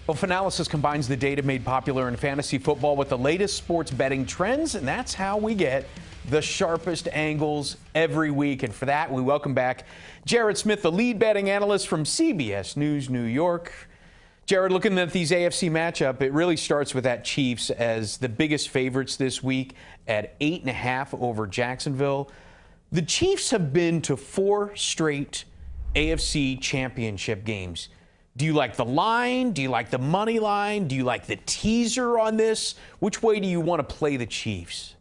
Well, Fanalysis combines the data made popular in fantasy football with the latest sports betting trends, and that's how we get the sharpest angles every week. And for that, we welcome back Jared Smith, the lead betting analyst from CBS News New York. Jared, looking at these AFC matchup, it really starts with that Chiefs as the biggest favorites this week at 8.5 over Jacksonville. The Chiefs have been to 4 straight AFC championship games. Do you like the line? Do you like the money line? Do you like the teaser on this? Which way do you want to play the Chiefs?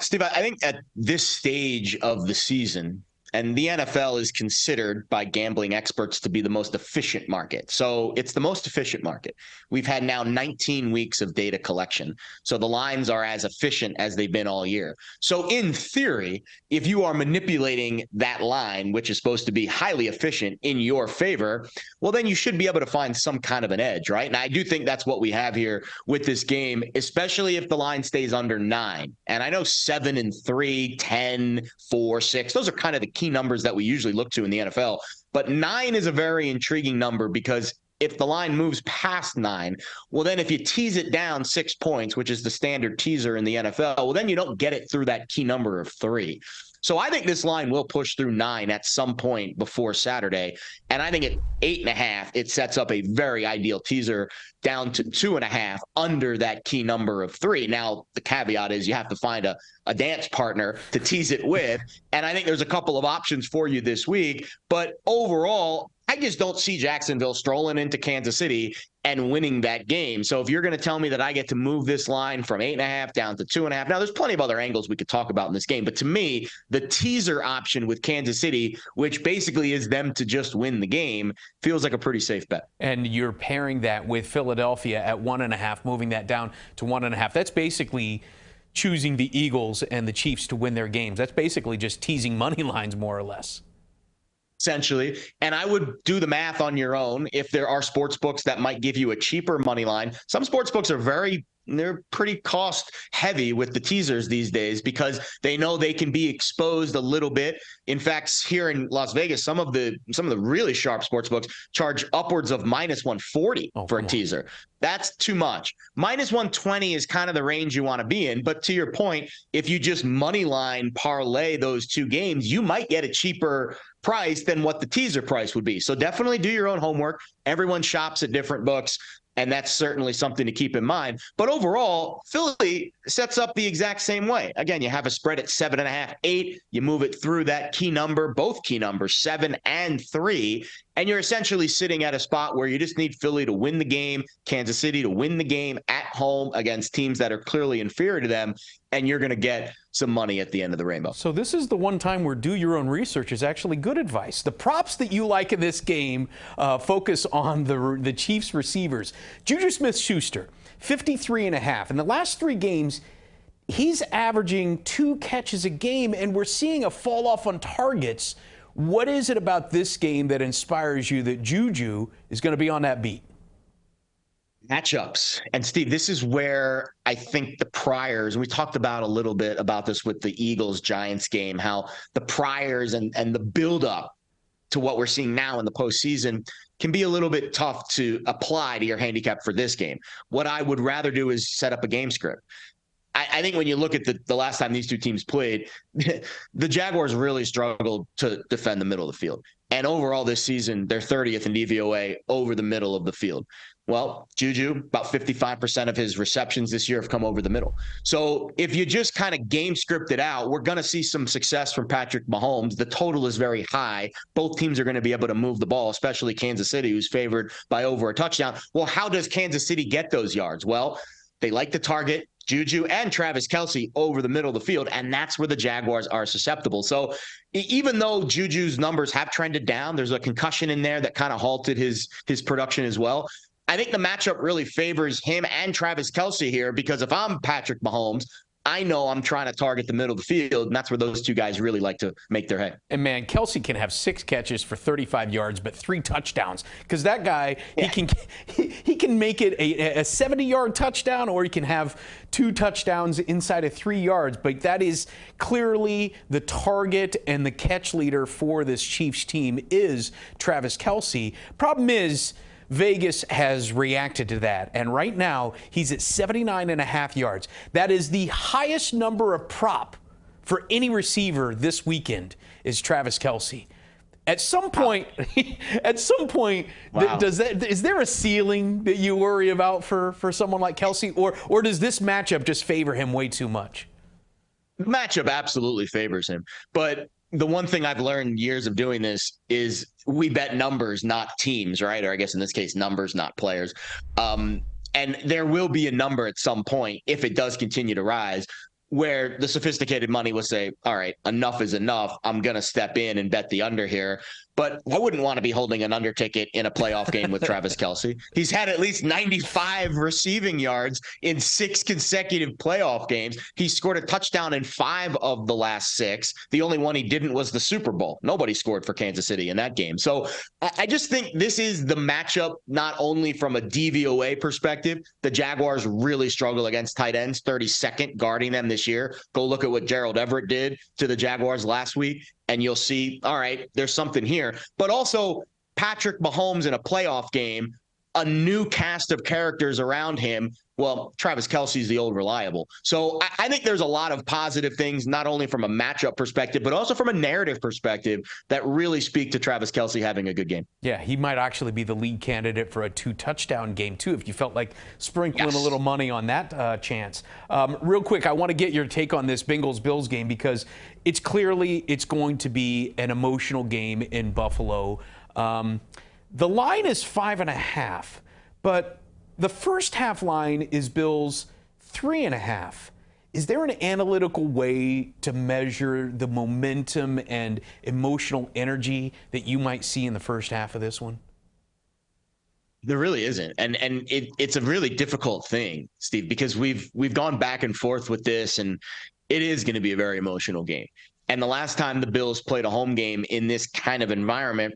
Steve, I think at this stage of the season, and the NFL is considered by gambling experts to be the most efficient market. So it's the most efficient market. We've had now 19 weeks of data collection. So the lines are as efficient as they've been all year. So in theory, if you are manipulating that line, which is supposed to be highly efficient in your favor, well, then you should be able to find some kind of an edge, right? And I do think that's what we have here with this game, especially if the line stays under 9. And I know 7 and 3, 10, 4, 6, those are kind of the key numbers that we usually look to in the NFL. But 9 is a very intriguing number because if the line moves past 9, well, then if you tease it down 6 points, which is the standard teaser in the NFL, well, then you don't get it through that key number of 3. So I think this line will push through 9 at some point before Saturday. And I think at 8.5, it sets up a very ideal teaser down to 2.5 under that key number of 3. Now, the caveat is you have to find a dance partner to tease it with. And I think there's a couple of options for you this week. But overall, I just don't see Jacksonville strolling into Kansas City and winning that game. So if you're going to tell me that I get to move this line from 8.5 down to 2.5, now there's plenty of other angles we could talk about in this game. But to me, the teaser option with Kansas City, which basically is them to just win the game, feels like a pretty safe bet. And you're pairing that with Philadelphia at 1.5, moving that down to 1.5. That's basically choosing the Eagles and the Chiefs to win their games. That's basically just teasing money lines, more or less. Essentially. And I would do the math on your own if there are sports books that might give you a cheaper money line. Some sports books are they're pretty cost heavy with the teasers these days because they know they can be exposed a little bit. In fact, here in Las Vegas, some of the really sharp sports books charge upwards of minus 140 for a teaser. That's too much. Minus 120 is kind of the range you want to be in. But to your point, if you just money line parlay those 2 games, you might get a cheaper price than what the teaser price would be. So definitely do your own homework. Everyone shops at different books, and that's certainly something to keep in mind. But overall, Philly sets up the exact same way. Again, you have a spread at 7.5, 8. You move it through that key number, both key numbers, 7 and 3. And you're essentially sitting at a spot where you just need Philly to win the game, Kansas City to win the game at home against teams that are clearly inferior to them, and you're going to get some money at the end of the rainbow. So this is the one time where do your own research is actually good advice. The props that you like in this game focus on the Chiefs receivers. Juju Smith-Schuster, 53.5. In the last 3 games, he's averaging 2 catches a game, and we're seeing a fall off on targets. What is it about this game that inspires you that Juju is going to be on that beat? Matchups. And Steve, this is where I think the priors, and we talked about a little bit about this with the Eagles-Giants game, how the priors and the buildup to what we're seeing now in the postseason can be a little bit tough to apply to your handicap for this game. What I would rather do is set up a game script. I think when you look at the last time these 2 teams played, the Jaguars really struggled to defend the middle of the field. And overall this season, they're 30th in DVOA over the middle of the field. Well, Juju, about 55% of his receptions this year have come over the middle. So if you just kind of game script it out, we're going to see some success from Patrick Mahomes. The total is very high. Both teams are going to be able to move the ball, especially Kansas City, who's favored by over a touchdown. Well, how does Kansas City get those yards? Well, they like to target Juju and Travis Kelce over the middle of the field, and that's where the Jaguars are susceptible. So even though Juju's numbers have trended down, there's a concussion in there that kind of halted his production as well. I think the matchup really favors him and Travis Kelce here because if I'm Patrick Mahomes, I know I'm trying to target the middle of the field, and that's where those 2 guys really like to make their hay. And, man, Kelce can have 6 catches for 35 yards, but 3 touchdowns. Because that guy, he can make it a 70-yard touchdown, or he can have 2 touchdowns inside of 3 yards. But that is clearly the target and the catch leader for this Chiefs team is Travis Kelce. Problem is, Vegas has reacted to that, and right now he's at 79.5 yards. That is the highest number of prop for any receiver this weekend is Travis Kelce. At some point, Wow. is there a ceiling that you worry about for someone like Kelce, or does this matchup just favor him way too much? The matchup absolutely favors him. But the one thing I've learned years of doing this is we bet numbers, not teams, right? Or I guess in this case, numbers, not players. And there will be a number at some point, if it does continue to rise, where the sophisticated money will say, all right, enough is enough. I'm going to step in and bet the under here. But I wouldn't want to be holding an under ticket in a playoff game with Travis Kelce. He's had at least 95 receiving yards in 6 consecutive playoff games. He scored a touchdown in 5 of the last 6. The only one he didn't was the Super Bowl. Nobody scored for Kansas City in that game. So I just think this is the matchup, not only from a DVOA perspective. The Jaguars really struggle against tight ends, 32nd guarding them this year. Go look at what Gerald Everett did to the Jaguars last week, and you'll see, all right, there's something here. But also, Patrick Mahomes in a playoff game, a new cast of characters around him. Well, Travis Kelce's the old reliable. So I think there's a lot of positive things, not only from a matchup perspective, but also from a narrative perspective that really speak to Travis Kelce having a good game. Yeah, he might actually be the lead candidate for a 2-touchdown game, too, if you felt like sprinkling a little money on that chance. Real quick, I want to get your take on this Bengals-Bills game because it's going to be an emotional game in Buffalo. The line is 5.5, but the first half line is Bills 3.5. Is there an analytical way to measure the momentum and emotional energy that you might see in the first half of this one? There really isn't. And it's a really difficult thing, Steve, because we've gone back and forth with this, and it is going to be a very emotional game. And the last time the Bills played a home game in this kind of environment,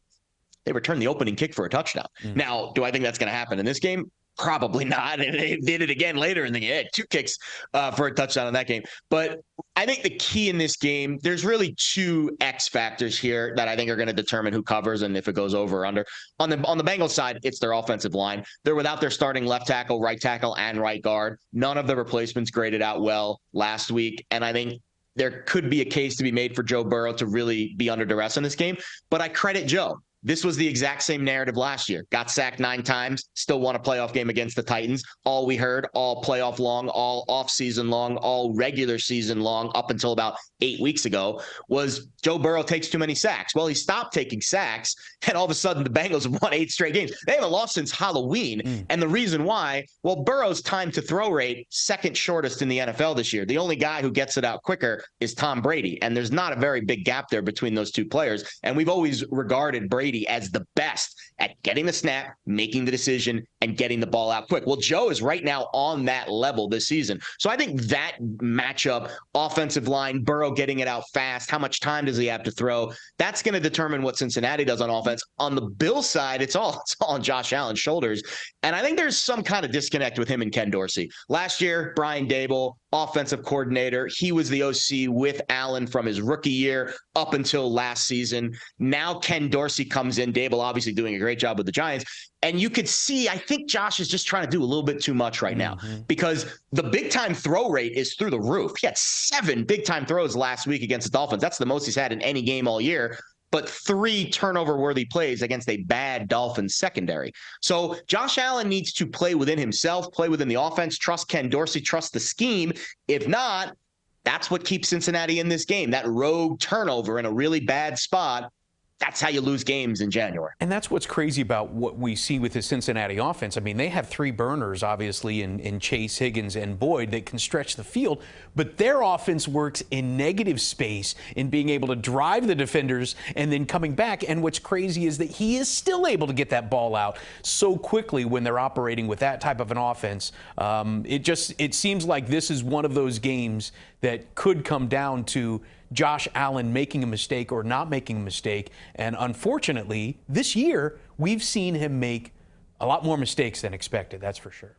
they returned the opening kick for a touchdown. Now, do I think that's going to happen in this game? Probably not. And they did it again later in the game. 2 kicks for a touchdown in that game. But I think the key in this game, there's really 2 X factors here that I think are going to determine who covers and if it goes over or under. On the Bengals side, it's their offensive line. They're without their starting left tackle, right tackle, and right guard. None of the replacements graded out well last week. And I think there could be a case to be made for Joe Burrow to really be under duress in this game. But I credit Joe. This was the exact same narrative last year. Got sacked 9 times, still won a playoff game against the Titans. All we heard, all playoff long, all offseason long, all regular season long, up until about 8 weeks ago, was Joe Burrow takes too many sacks. Well, he stopped taking sacks, and all of a sudden the Bengals have won 8 straight games. They haven't lost since Halloween, and the reason why, well, Burrow's time to throw rate, 2nd shortest in the NFL this year. The only guy who gets it out quicker is Tom Brady, and there's not a very big gap there between those 2 players, and we've always regarded Brady as the best at getting the snap, making the decision, and getting the ball out quick. Well, Joe is right now on that level this season. So I think that matchup, offensive line, Burrow getting it out fast, how much time does he have to throw? That's going to determine what Cincinnati does on offense. On the Bills side, it's all on Josh Allen's shoulders. And I think there's some kind of disconnect with him and Ken Dorsey. Last year, Brian Daboll, offensive coordinator. He was the OC with Allen from his rookie year up until last season. Now Ken Dorsey comes in. Dable obviously doing a great job with the Giants. And you could see, I think Josh is just trying to do a little bit too much right now because the big-time throw rate is through the roof. He had 7 big-time throws last week against the Dolphins. That's the most he's had in any game all year. But 3 turnover-worthy plays against a bad Dolphins secondary. So Josh Allen needs to play within himself, play within the offense, trust Ken Dorsey, trust the scheme. If not, that's what keeps Cincinnati in this game. That rogue turnover in a really bad spot. That's how you lose games in January. And that's what's crazy about what we see with the Cincinnati offense. I mean, they have 3 burners, obviously, in Chase, Higgins, and Boyd that can stretch the field. But their offense works in negative space in being able to drive the defenders and then coming back. And what's crazy is that he is still able to get that ball out so quickly when they're operating with that type of an offense. It seems like this is one of those games that could come down to Josh Allen making a mistake or not making a mistake. And unfortunately, this year, we've seen him make a lot more mistakes than expected. That's for sure.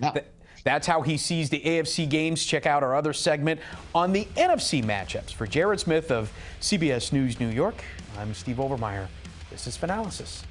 Yeah. That's how he sees the AFC games. Check out our other segment on the NFC matchups. For Jared Smith of CBS News New York, I'm Steve Overmyer. This is Fanalysis.